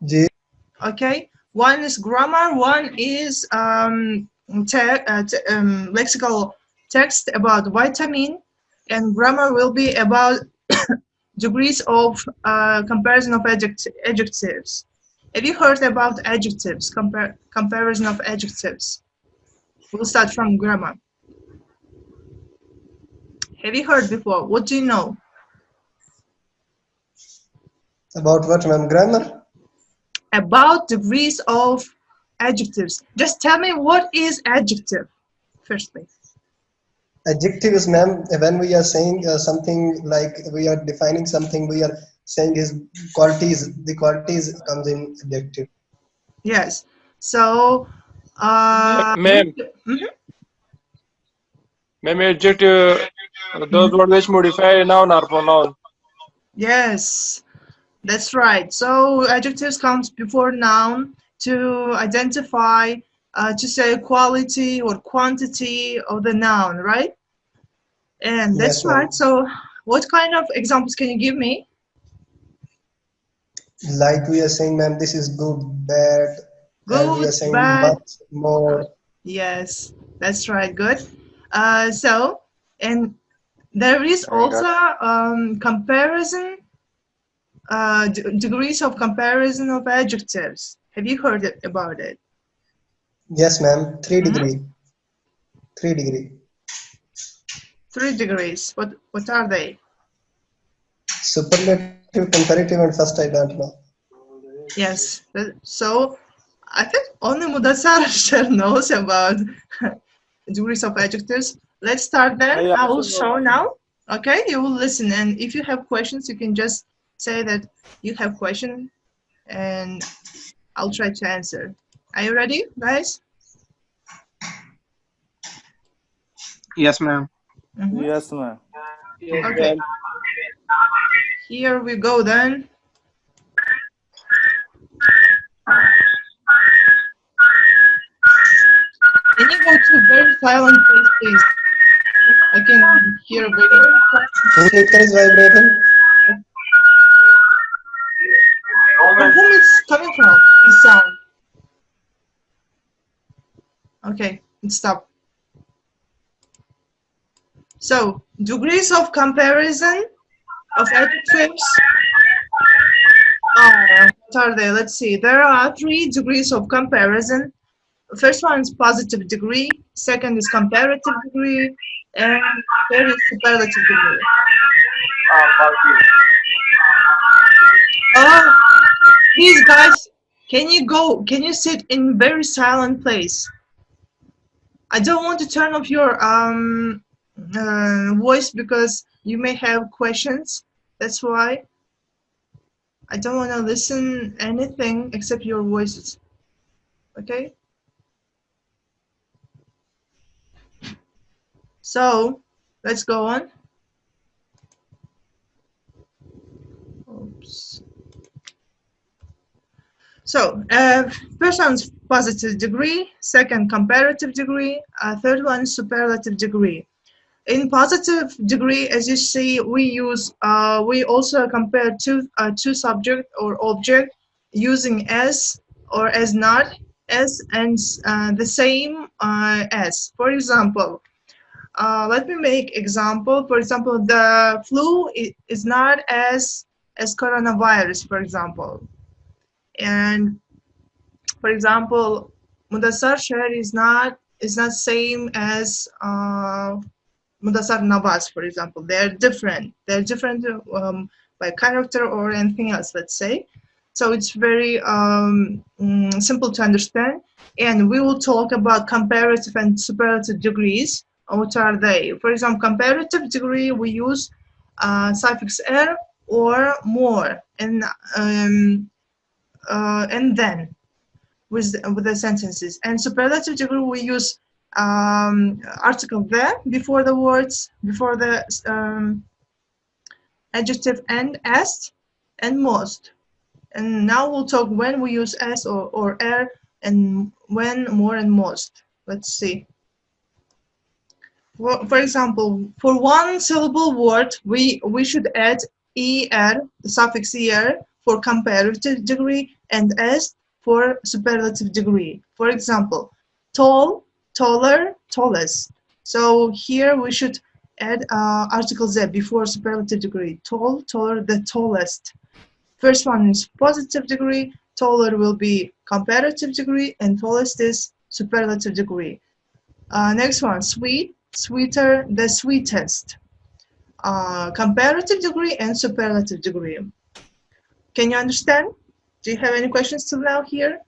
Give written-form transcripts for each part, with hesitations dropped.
Ji. Okay, one is grammar, one is lexical text about vitamin, and grammar will be about degrees of comparison of adjectives. Have you heard about adjectives, comparison of adjectives? We'll start from grammar. Have you heard before? What do you know? About what, ma'am? Grammar? About degrees of adjectives. Just tell me, what is adjective, firstly? Adjectives, ma'am, when we are saying something, like we are defining something, we are saying his qualities. The qualities comes in adjective. Yes. So, Ma'am, ma'am, adjective, those words which modify a noun or pronoun. Yes, that's right. So adjectives comes before noun to identify, to say quality or quantity of the noun, right? And that's Yes, ma'am. right. So what kind of examples can you give me? Like we are saying, ma'am, this is good, bad, and we Good, are saying bad. much, more. Yes, that's right. Good. And there is also comparison, degrees of comparison of adjectives. Have you heard about it? Yes, ma'am. 3 degree. 3 degree. 3 degrees. What are they? Superlative, comparative, and first I don't know. Yes. So I think only Mudassar knows about degrees of adjectives. Let's start then. I will show now. Okay, you will listen, and if you have questions, you can just say that you have questions, and I'll try to answer. Are you ready, guys? Yes, ma'am. Yes, ma'am. Okay. Here we go then. Can you go to very silent place, please? I can hear very. Whose speaker is vibrating? From whom it's coming from? This sound. Okay, it stopped. So, degrees of comparison of adjectives. What are they? Let's see. There are 3 degrees of comparison. First one is positive degree, second is comparative degree, and third is superlative degree. Oh, please guys, can you sit in very silent place? I don't want to turn off your voice because you may have questions. That's why I don't want to listen anything except your voices. Okay? So let's go on. Oops. So first one's positive degree, second comparative degree, third one superlative degree. In positive degree, as you see, we use we also compare two subject or object using as or as not, as and the same as. For example, let me make example. For example, the flu is not as coronavirus, for example. And for example, Mudassar Sher is not same as Mudassar Nawaz, for example. They're different. They're different by character or anything else, let's say. So it's very simple to understand. And we will talk about comparative and superlative degrees. What are they? For example, comparative degree, we use suffix er or more and then with the sentences. And superlative degree, we use article the before the words, before the adjective and as and most. And now we'll talk when we use as or er, and when more and most. Let's see. For example, for one syllable word, we should add er, the suffix er, for comparative degree, and est for superlative degree. For example, tall, taller, tallest. So here we should add article z before superlative degree. Tall, taller, the tallest. First one is positive degree, taller will be comparative degree, and tallest is superlative degree. Next one, sweet, sweeter, the sweetest. Comparative degree and superlative degree. Can you understand? Do you have any questions till now here?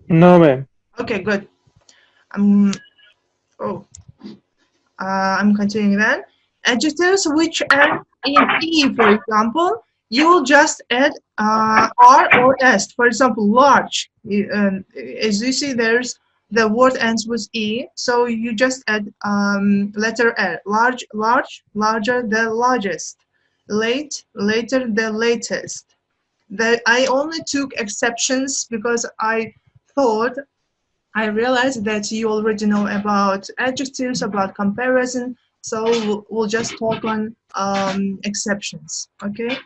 No, ma'am. Okay, good. I'm continuing then. Adjectives which end in E, for example, you will just add R or est. For example, large. As you see, there's the word ends with E, so you just add letter L. Large, large, larger, the largest. Late, later, the latest. I only took exceptions because I realized that you already know about adjectives, about comparison, so we'll just talk on exceptions, okay?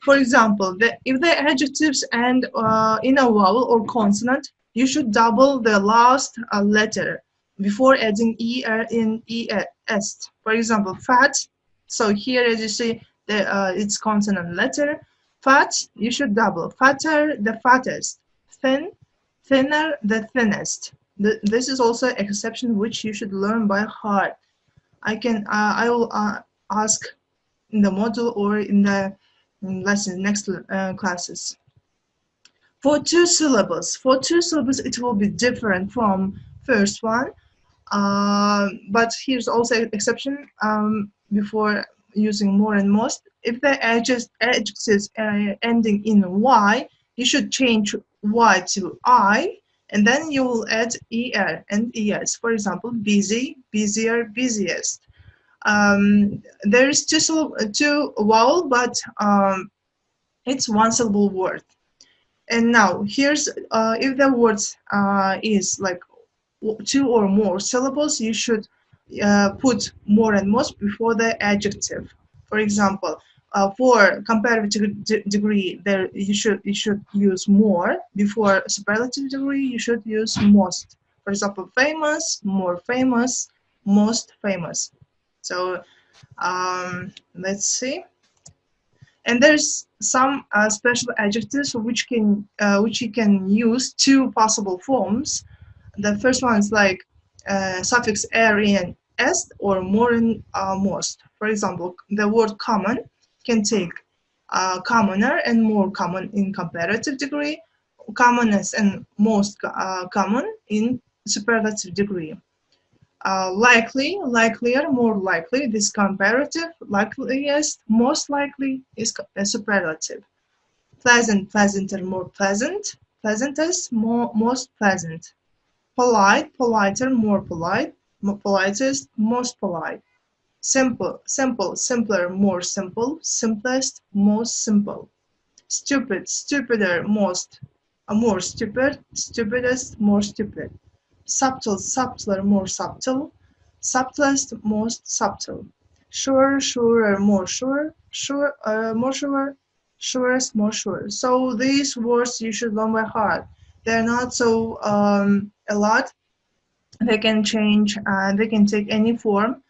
For example, if the adjectives end in a vowel or consonant, you should double the last letter before adding er in est. For example, fat. So here, as you see, it's consonant letter. Fat, you should double. Fatter, the fattest. Thin, thinner, the thinnest. This is also an exception which you should learn by heart. I will ask in the module or in the lesson next classes. For two syllables, it will be different from first one, but here's also an exception before using more and most. If the adjectives ending in y, you should change y to I, and then you will add er and es. For example, busy, busier, busiest. There is two vowel, but it's one syllable word. And now here's if the words is like two or more syllables, you should put more and most before the adjective. For example, for comparative degree, there you should use more. Before superlative degree, you should use most. For example, famous, more famous, most famous. So let's see. And there's some special adjectives which you can use two possible forms. The first one is like suffix er in est or more in most. For example, the word common can take commoner and more common in comparative degree, commonest and most common in superlative degree. Likely, likelier, more likely, this comparative, likeliest, most likely is a superlative. Pleasant, pleasanter, more pleasant, pleasantest, most pleasant. Polite, politer, more polite, politest, most polite. Simple, simple, simpler, more simple, simplest, most simple. Stupid, stupider, more stupid, stupidest, more stupid. Subtle, subtler, more subtle, subtlest, most subtle. Sure, surer, more sure, more sure, surest, more sure. So these words you should learn by heart. They're not so a lot. They can change, they can take any form.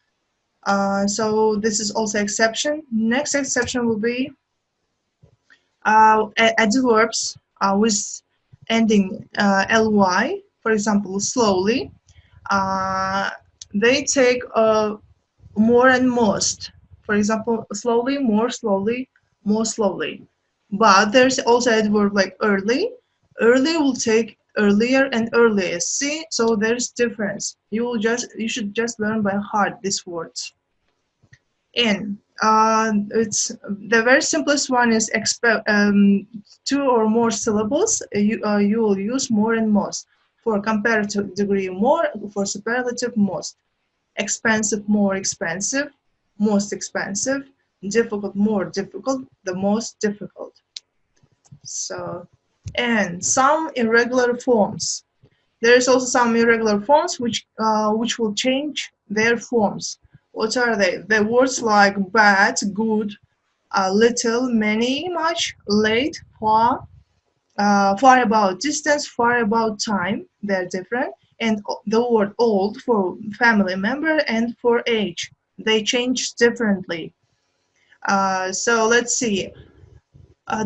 So this is also exception. Next exception will be adverbs with ending ly. For example, slowly, they take more and most. For example, slowly, more slowly, more slowly. But there's also adverb like early. Early will take earlier and earliest. See, so there's difference. You should just learn by heart these words. And it's the very simplest one is two or more syllables. You will use more and most. For comparative degree, more. For superlative, most. Expensive, more expensive. Most expensive. Difficult, more difficult. The most difficult. So, and some irregular forms. There is also some irregular forms which will change their forms. What are they? The words like bad, good, little, many, much, late, far, far about distance, far about time. They're different. And the word old for family member and for age. They change differently. So let's see.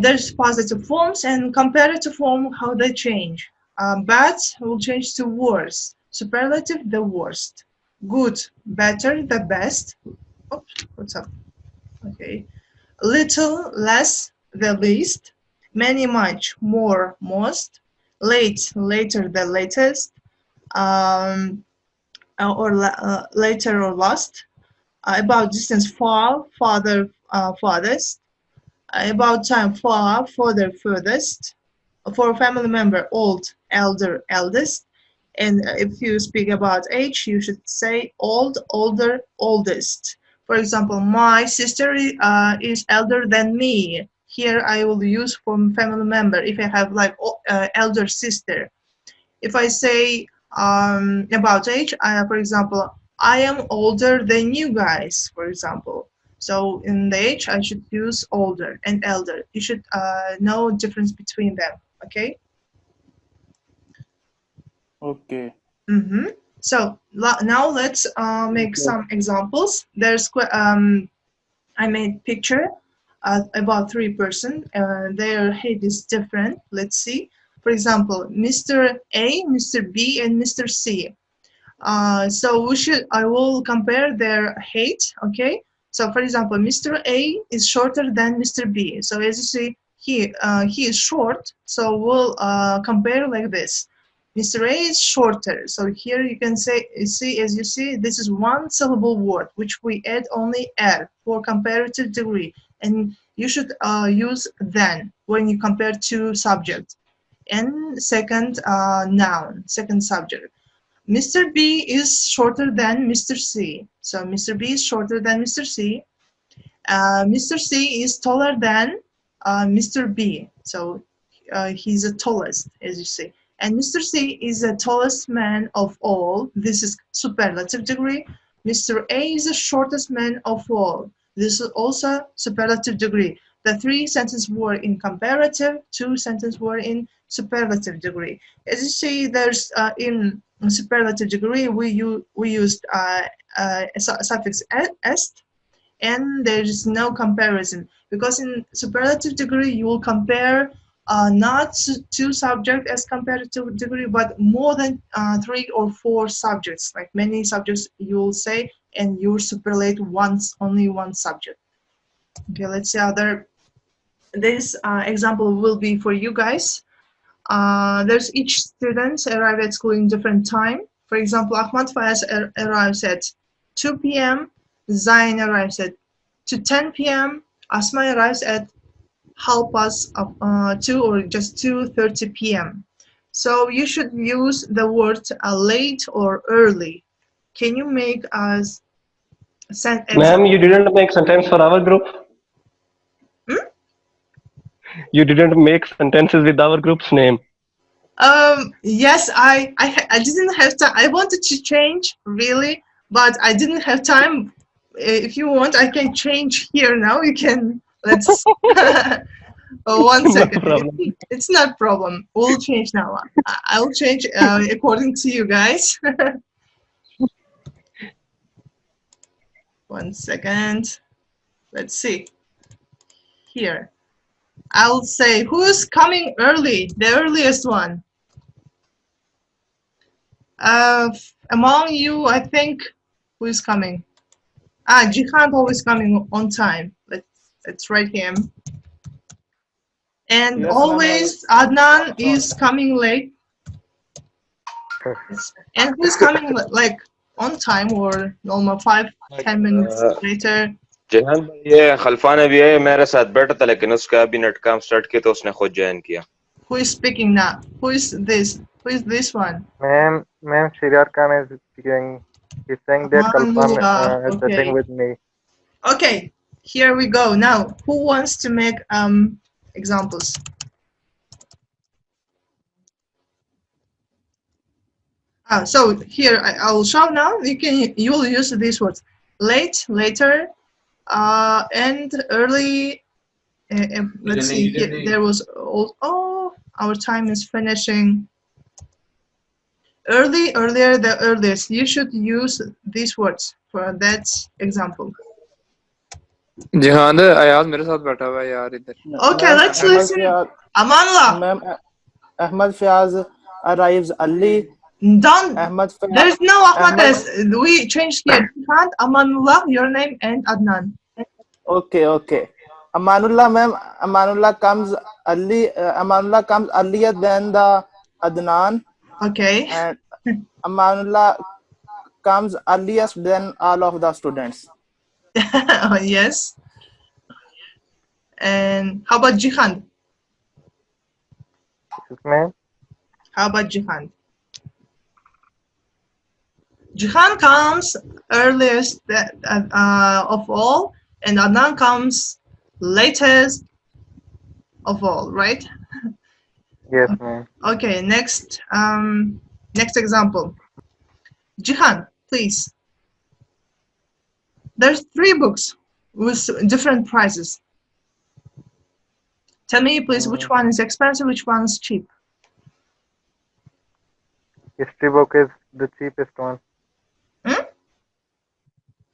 There's positive forms and comparative form, how they change. Bad will change to worse. Superlative, the worst. Good, better, the best. Oops, what's up? Okay. Little, less, the least. Many, much, more, most. Late, later, the latest. Later or last. About distance, far, farther, farthest. About time, far, further, furthest. For a family member, old, elder, eldest. And if you speak about age, you should say old, older, oldest. For example, my sister is elder than me. Here I will use from family member if I have like elder sister. If I say about age, for example, I am older than you guys, for example. So in the age, I should use older and elder. You should know difference between them, okay? Okay. Mm-hmm. So now let's make some examples. There's I made picture about 3 persons. Their height is different. Let's see. For example, Mr. A, Mr. B, and Mr. C. So I will compare their height. Okay. So for example, Mr. A is shorter than Mr. B. So as you see, he is short. So we'll compare like this. Mr. A is shorter. So here you can say, as you see, this is one syllable word, which we add only "er" for comparative degree. And you should use "than" when you compare 2 subjects. And second noun, second subject. Mr. B is shorter than Mr. C. So Mr. B is shorter than Mr. C. Mr. C is taller than Mr. B. So he's the tallest, as you see. And Mr. C is the tallest man of all. This is superlative degree. Mr. A is the shortest man of all. This is also superlative degree. The 3 sentences were in comparative, 2 sentences were in superlative degree. As you see, there's in superlative degree we used suffix est, and there is no comparison, because in superlative degree you will compare not 2 subjects as comparative degree, but more than 3 or 4 subjects, like many subjects you will say, and you superlate only one subject. Okay, let's see other. This example will be for you guys. There's each student arrive at school in different time. For example, Ahmad Fayaz arrives at 2 p.m. Zain arrives at 10 p.m. Asma arrives at 2 or just 2:30 p.m. So you should use the word late or early. Can you make us Ma'am, you didn't make sentence for our group. You didn't make sentences with our group's name. Yes, I didn't have time. I wanted to change really, but I didn't have time. If you want, I can change here now. You can. Let's. One second. No, it's not problem. We'll change now. I'll change according to you guys. 1 second. Let's see. Here. I'll say who's coming early, the earliest one. Among you, I think, who is coming? Jihan always coming on time. Let's write him. And Yes, always Adnan is coming late. And who's coming like on time or normal 5-10 minutes later? जहान भाई ये खलफाना भी है मेरे साथ बैठा था लेकिन उसका अभी नेट काम स्टार्ट किया तो उसने खुद ज्वाइन किया. Who is speaking now? Who is this? Who is this one? Ma'am, Shirar Khan is speaking. He's saying that Kalpan is sitting with me. Okay, here we go. Now, who wants to make examples? So here I will show now. You will use these words: late, later, and early. Let's see. Here, there was our time is finishing. Early, earlier, the earliest. You should use these words for that example. जिहान Ayaz मेरे साथ बैठा हुआ है यार इधर. Okay, let's listen. Amanullah. Ma'am, Ahmad Fiaz arrives early. Don't. There's no Ahmad. Ahmad. We changed here. Amanullah, your name, and Adnan. Okay. Amanullah, ma'am. Amanullah comes early. Amanullah comes earlier than the Adnan. Okay. And Amanullah comes earliest than all of the students. Yes. And how about Jihan? Ma'am. How about Jihan? Jihan comes earliest of all, and Adnan comes latest of all, right? Yes, ma'am. Okay, next example. Jihan, please. There's 3 books with different prices. Tell me, please, which one is expensive, which one is cheap? History book is the cheapest one.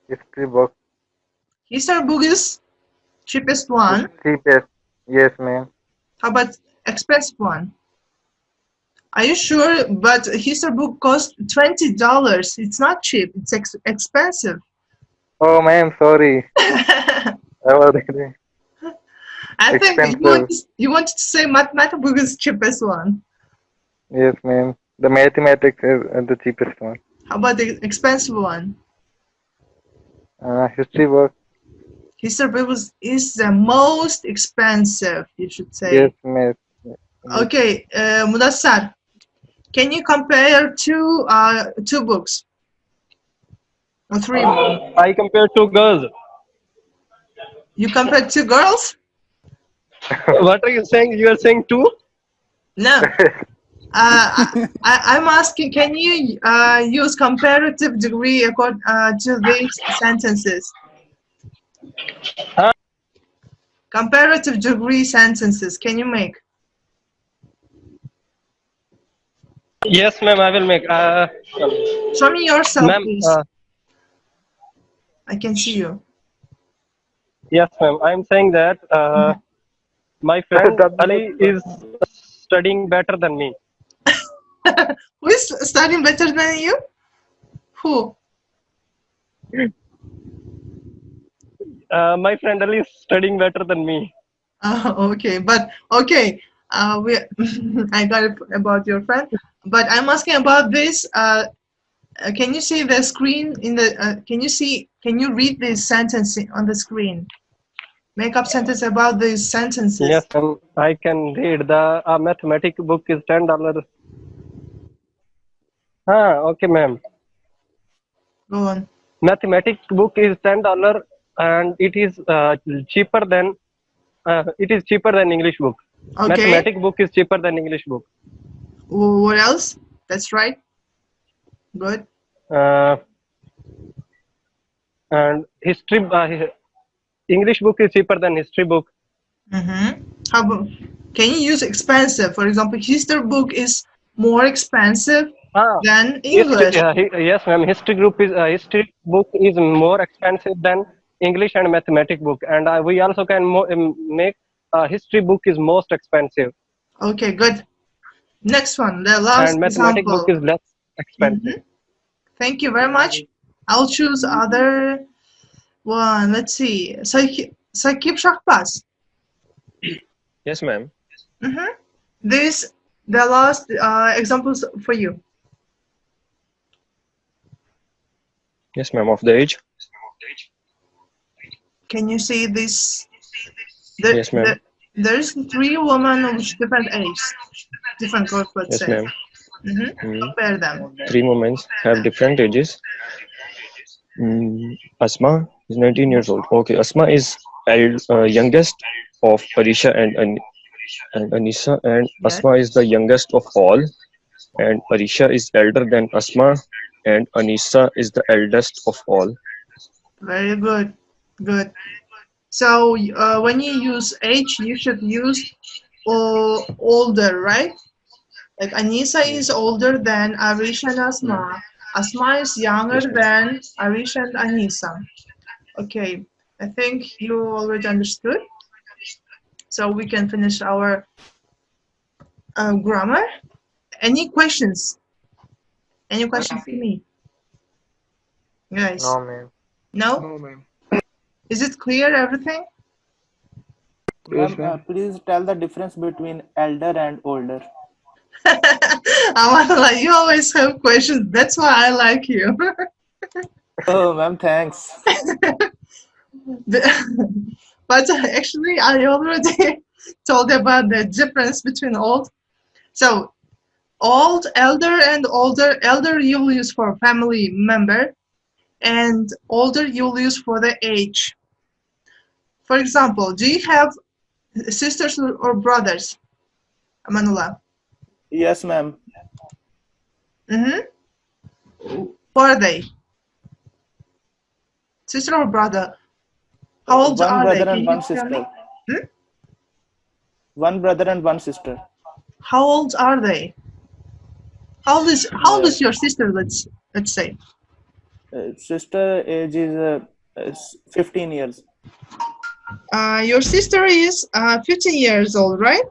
History book. History book is cheapest one. Cheapest. Yes, ma'am. How about expensive one? Are you sure? But history book costs $20. It's not cheap. It's expensive. Oh, ma'am, sorry. I was reading. I think Expensive. you wanted to say mathematics book is cheapest one. Yes, ma'am. The mathematics is the cheapest one. How about the expensive one? History book. History book is the most expensive, you should say. Yes, ma'am. Okay, Mudassar, can you compare two books? Or 3 books? I compare 2 girls. You compare 2 girls? What are you saying? You are saying 2? No. I'm asking, can you use comparative degree according to these sentences? Huh? Comparative degree sentences, can you make? Yes, ma'am, I will make. Show me yourself, Ma'am, please. I can see you. yes, ma'am. I'm saying that my friend Ali is studying better than me. Who is studying better than you? Who? My friend Ali is studying better than me. Okay, but okay. I got it about your friend, but I'm asking about this. Can you see the screen in the? Can you read this sentence on the screen? Make up sentence about these sentences. Yes, ma'am. I can read. The mathematics book is $10. Okay, ma'am. Go on. Mathematics book is $10, and it is cheaper than English book. Okay. Mathematics book is cheaper than English book. What else? That's right. Good. And history, English book is cheaper than history book. Mm-hmm. How about? Can you use expensive? For example, history book is more expensive than English. Yes, ma'am. History book is more expensive than English and mathematics book, and we also can make history book is most expensive. Okay, good. Next one, the last and mathematics example. book is less expensive. Mm-hmm. Thank you very much. I'll choose other one. Let's see. Sakib Shahbaz. Yes, ma'am. Mm-hmm. This the last examples for you. Yes, ma'am. Of the age. Can you see this? Yes, ma'am. There's 3 women of different ages, different growth, let's Yes, say. ma'am. Mm-hmm. Compare them. 3 women have different ages. Asma is 19 years old. Okay, Asma is youngest of Parisha and Anisa, and Yes. Asma is the youngest of all. and Arisha is elder than Asma, and Anisa is the eldest of all. Very good. Good. So when you use age, you should use older, right? Like Anisa is older than Arisha and Asma. Asma is younger Yes, ma'am. than Arisha and Anisa. Okay, I think you already understood. So we can finish our grammar. Any questions? Any questions for me? Guys? No, ma'am. No? No, ma'am. Is it clear, everything? Yes, Ma'am, ma'am. please tell the difference between elder and older. Amanullah, you always have questions. That's why I like you. Oh, ma'am, thanks. But actually, I already told about the difference between old. So, old, elder, and older. Elder you will use for family member, and older you will use for the age. For example, do you have sisters or brothers, Amanullah? Yes, ma'am. Mm-hmm. Who are they? Sister or brother? How old One are they? brother Can and you one tell me? sister. One brother and one sister. How old are they? How old is your sister? Let's say. Sister age is 15 years. Your sister is 15 years old, right?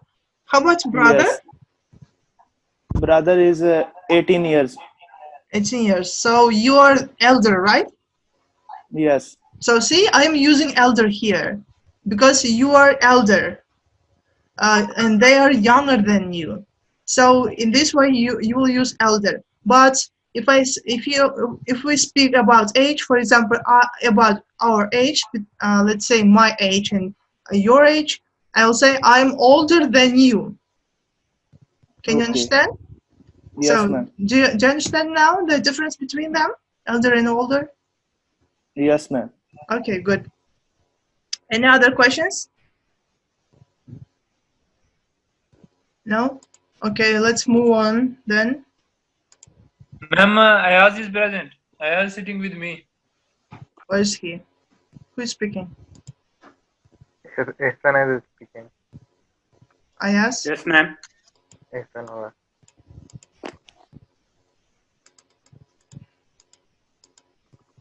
How about brother? Yes. Brother is 18 years. 18 years. So you are elder, right? Yes. So see, I'm using elder here because you are elder, and they are younger than you. So in this way, you will use elder. But if we speak about age, for example, about our age, let's say my age and your age, I will say I'm older than you. Can you Okay. understand? Yes, So ma'am. do you understand now the difference between them, elder and older? Yes, ma'am. Okay, good. Any other questions? No? Okay, let's move on then. Ma'am, Ayaz is present. Ayaz is sitting with me. Where is he? Who is speaking? Ihsan is speaking. Ayaz? Yes, ma'am. Ihsan hola.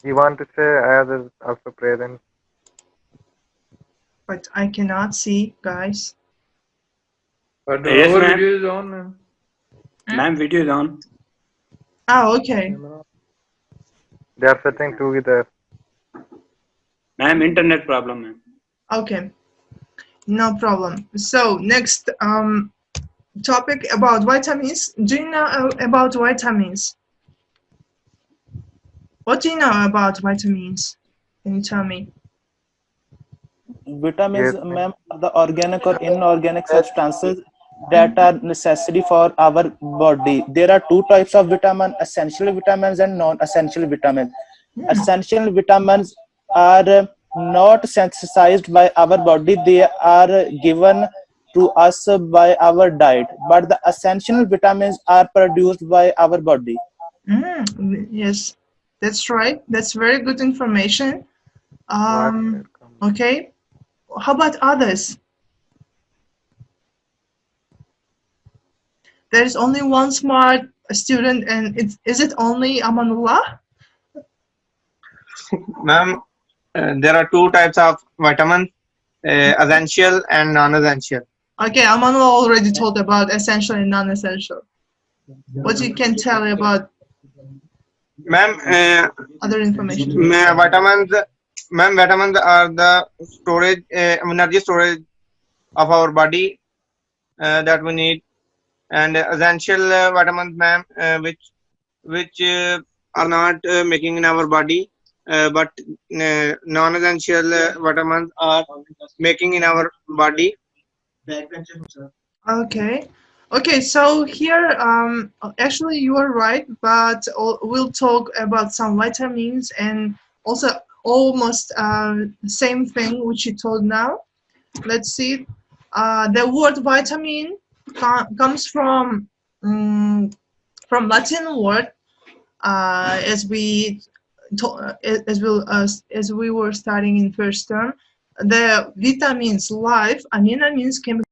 You want to say Ayaz is also present? But I cannot see, guys. But Yes, our ma'am. video is on, ma'am. Ma'am, video is on. Oh, okay. They are sitting together. Ma'am, internet problem, ma'am. Okay. No problem. So next topic about vitamins. Do you know about vitamins? What do you know about vitamins? Can you tell me? Vitamins, Yes, ma'am. ma'am, are the organic or inorganic substances that are necessary for our body. There are two types of vitamin: essential vitamins and non-essential vitamins. Essential vitamins are not synthesized by our body; they are given to us by our diet. But the essential vitamins are produced by our body. Yes, that's right. That's very good information. Welcome. Okay. How about others? There is only one smart student, and is it only Amanullah? Ma'am, there are two types of vitamins, essential and non-essential. Okay, Amanullah already told about essential and non-essential. What you can tell about Ma'am, other information? vitamins are the storage, energy storage of our body that we need, and essential vitamins, ma'am, which are not making in our body, but non-essential vitamins are making in our body. Okay, so here actually you are right, but we'll talk about some vitamins and also almost same thing which you told now. Let's see. The word vitamin comes from from Latin word, as we were studying in first term. The vita means life, amina means chemical.